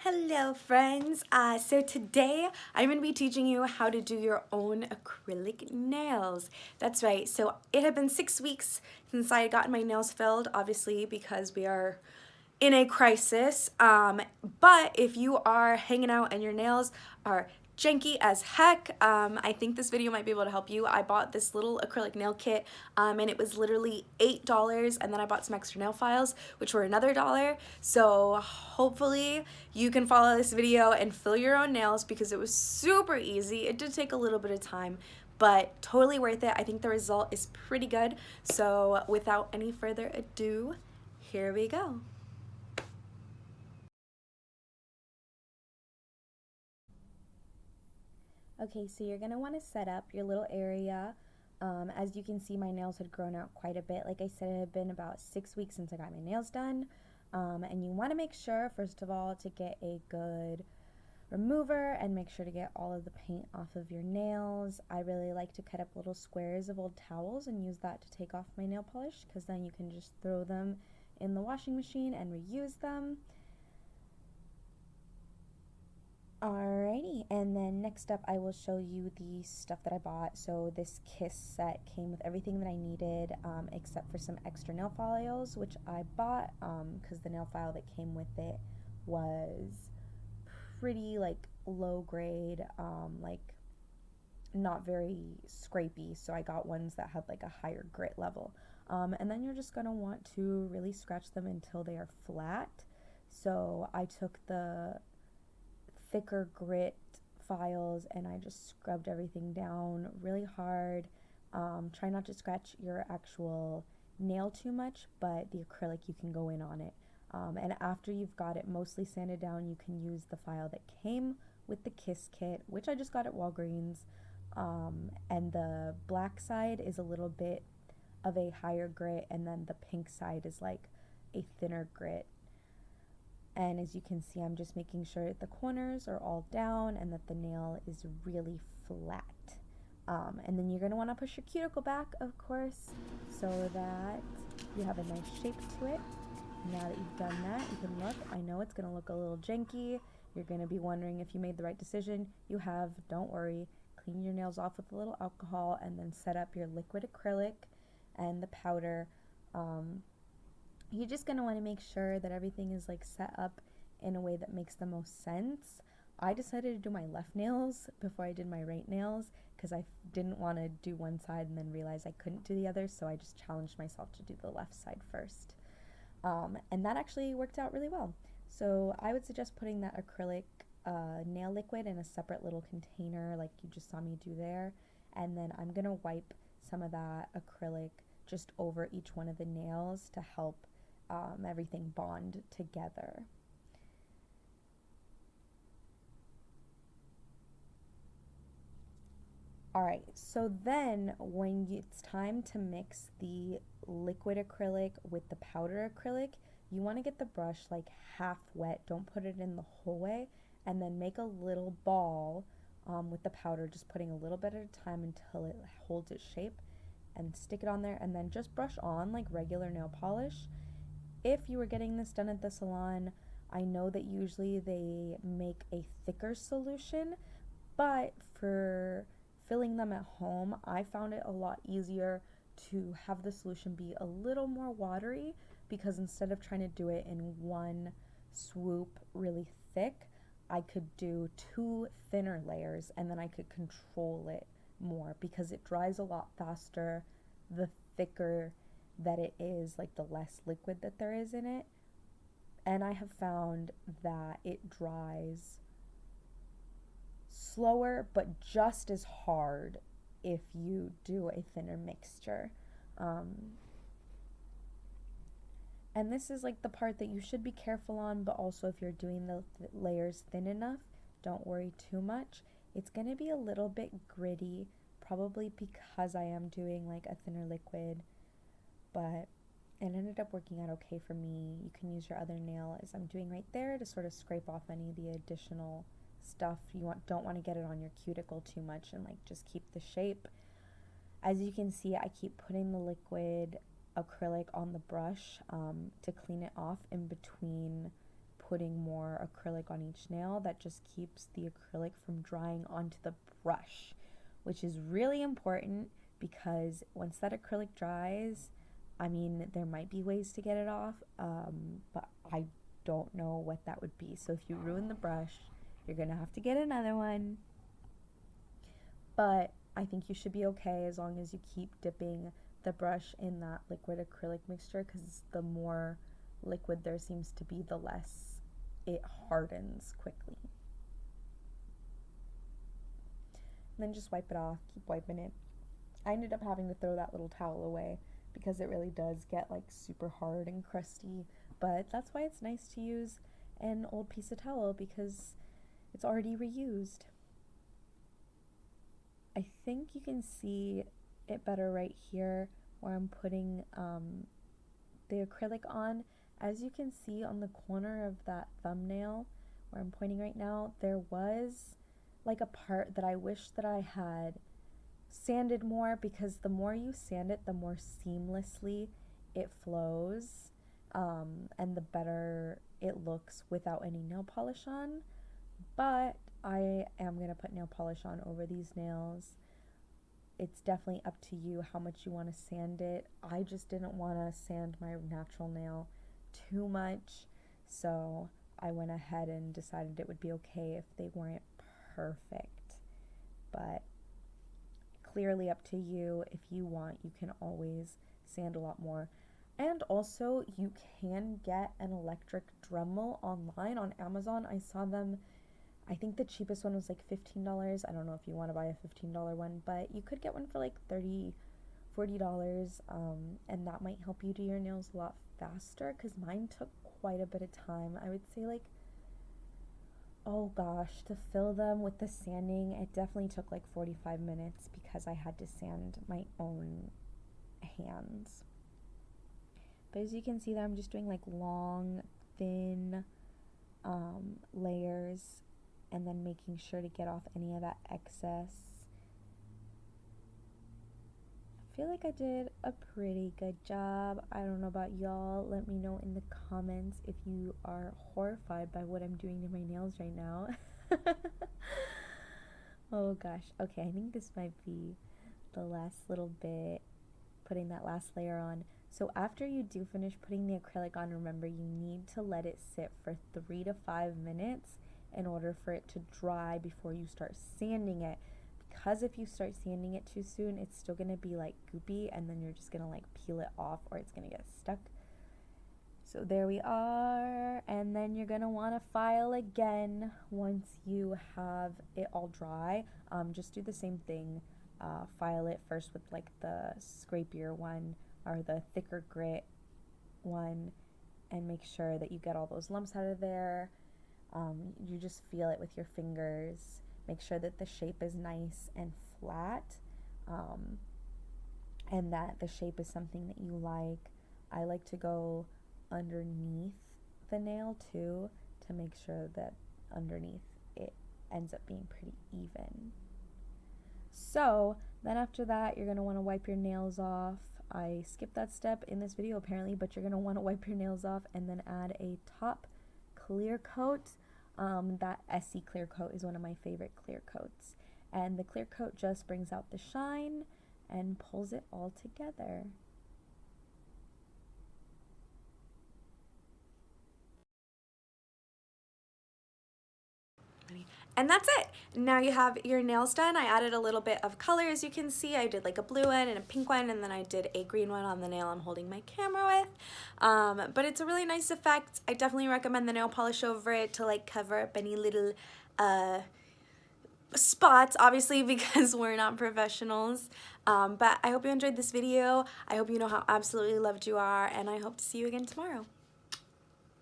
Hello friends, so today I'm going to be teaching you how to do your own acrylic nails. That's right, so it had been 6 weeks since I had gotten my nails filled, obviously because we are in a crisis, but if you are hanging out and your nails are janky as heck, I think this video might be able to help you. I bought this little acrylic nail kit and it was literally $8, and then I bought some extra nail files which were another $1. So hopefully you can follow this video and fill your own nails because it was super easy. It did take a little bit of time, but totally worth it. I think the result is pretty good. So without any further ado, here we go. Okay, so you're going to want to set up your little area. As you can see, my nails had grown out quite a bit. Like I said, it had been about 6 weeks since I got my nails done. And you want to make sure, first of all, to get a good remover and make sure to get all of the paint off of your nails. I really like to cut up little squares of old towels and use that to take off my nail polish, because then you can just throw them in the washing machine and reuse them. Alrighty, and then next up I will show you the stuff that I bought. So this Kiss set came with everything that I needed, except for some extra nail files, which I bought because the nail file that came with it was pretty like low grade, like not very scrapey, so I got ones that had like a higher grit level. And then you're just gonna want to really scratch them until they are flat. So I took the thicker grit files and I just scrubbed everything down really hard. Try not to scratch your actual nail too much, but the acrylic, you can go in on it. And after you've got it mostly sanded down, you can use the file that came with the Kiss kit, which I just got at Walgreens. And the black side is a little bit of a higher grit, and then the pink side is like a thinner grit. And as you can see, I'm just making sure that the corners are all down and that the nail is really flat. And then you're going to want to push your cuticle back, of course, so that you have a nice shape to it. Now that you've done that, you can look. I know it's going to look a little janky. You're going to be wondering if you made the right decision. You have. Don't worry. Clean your nails off with a little alcohol and then set up your liquid acrylic and the powder. You're just going to want to make sure that everything is like set up in a way that makes the most sense. I decided to do my left nails before I did my right nails because I didn't want to do one side and then realize I couldn't do the other, so I just challenged myself to do the left side first. And that actually worked out really well. So I would suggest putting that acrylic nail liquid in a separate little container like you just saw me do there. And then I'm going to wipe some of that acrylic just over each one of the nails to help everything bond together. Alright, so then when it's time to mix the liquid acrylic with the powder acrylic, you want to get the brush like half wet. Don't put it in the whole way, and then make a little ball with the powder, just putting a little bit at a time until it holds its shape, and stick it on there, and then just brush on like regular nail polish. If you were getting this done at the salon, I know that usually they make a thicker solution, but for filling them at home, I found it a lot easier to have the solution be a little more watery, because instead of trying to do it in one swoop really thick, I could do 2 thinner layers and then I could control it more because it dries a lot faster the thicker that it is, like the less liquid that there is in it. And I have found that it dries slower but just as hard if you do a thinner mixture. And this is like the part that you should be careful on, but also if you're doing the layers thin enough, don't worry too much. It's going to be a little bit gritty, probably because I am doing like a thinner liquid, but it ended up working out okay for me. You can use your other nail, as I'm doing right there, to sort of scrape off any of the additional stuff. Don't want to get it on your cuticle too much, and like just keep the shape. As you can see, I keep putting the liquid acrylic on the brush to clean it off in between putting more acrylic on each nail. That just keeps the acrylic from drying onto the brush, which is really important because once that acrylic dries, I mean, there might be ways to get it off, but I don't know what that would be. So if you ruin the brush, you're gonna have to get another one. But I think you should be okay as long as you keep dipping the brush in that liquid acrylic mixture, because the more liquid there seems to be, the less it hardens quickly. And then just wipe it off, keep wiping it. I ended up having to throw that little towel away because it really does get like super hard and crusty, but that's why it's nice to use an old piece of towel because it's already reused. I think you can see it better right here where I'm putting the acrylic on. As you can see on the corner of that thumbnail where I'm pointing right now, there was like a part that I wish that I had sanded more, because the more you sand it, the more seamlessly it flows, and the better it looks without any nail polish on. But I am going to put nail polish on over these nails. It's definitely up to you how much you want to sand it. I just didn't want to sand my natural nail too much, so I went ahead and decided it would be okay if they weren't perfect. But clearly up to you. If you want, you can always sand a lot more. And also, you can get an electric Dremel online on Amazon. I saw them, I think the cheapest one was like $15. I don't know if you want to buy a $15 one, but you could get one for like $30, $40, and that might help you do your nails a lot faster, because mine took quite a bit of time. I would say like, oh gosh, to fill them with the sanding, it definitely took like 45 minutes because I had to sand my own hands. But as you can see there, I'm just doing like long, thin layers, and then making sure to get off any of that excess. I feel like I did a pretty good job. I don't know about y'all. Let me know in the comments if you are horrified by what I'm doing to my nails right now. Oh gosh. Okay, I think this might be the last little bit, putting that last layer on. So after you do finish putting the acrylic on, remember you need to let it sit for 3 to 5 minutes in order for it to dry before you start sanding it. Because if you start sanding it too soon, it's still going to be like goopy, and then you're just going to like peel it off, or it's going to get stuck. So there we are, and then you're going to want to file again once you have it all dry. Just do the same thing. File it first with like the scrapier one or the thicker grit one, and make sure that you get all those lumps out of there. You just feel it with your fingers. Make sure that the shape is nice and flat, and that the shape is something that you like. I like to go underneath the nail too, to make sure that underneath it ends up being pretty even. So then after that, you're going to want to wipe your nails off. I skipped that step in this video apparently, but you're going to want to wipe your nails off and then add a top clear coat. That Essie clear coat is one of my favorite clear coats, and the clear coat just brings out the shine and pulls it all together. And that's it. Now you have your nails done. I added a little bit of color, as you can see. I did like a blue one and a pink one, and then I did a green one on the nail I'm holding my camera with. But it's a really nice effect. I definitely recommend the nail polish over it to like cover up any little spots, obviously, because we're not professionals. But I hope you enjoyed this video. I hope you know how absolutely loved you are, and I hope to see you again tomorrow.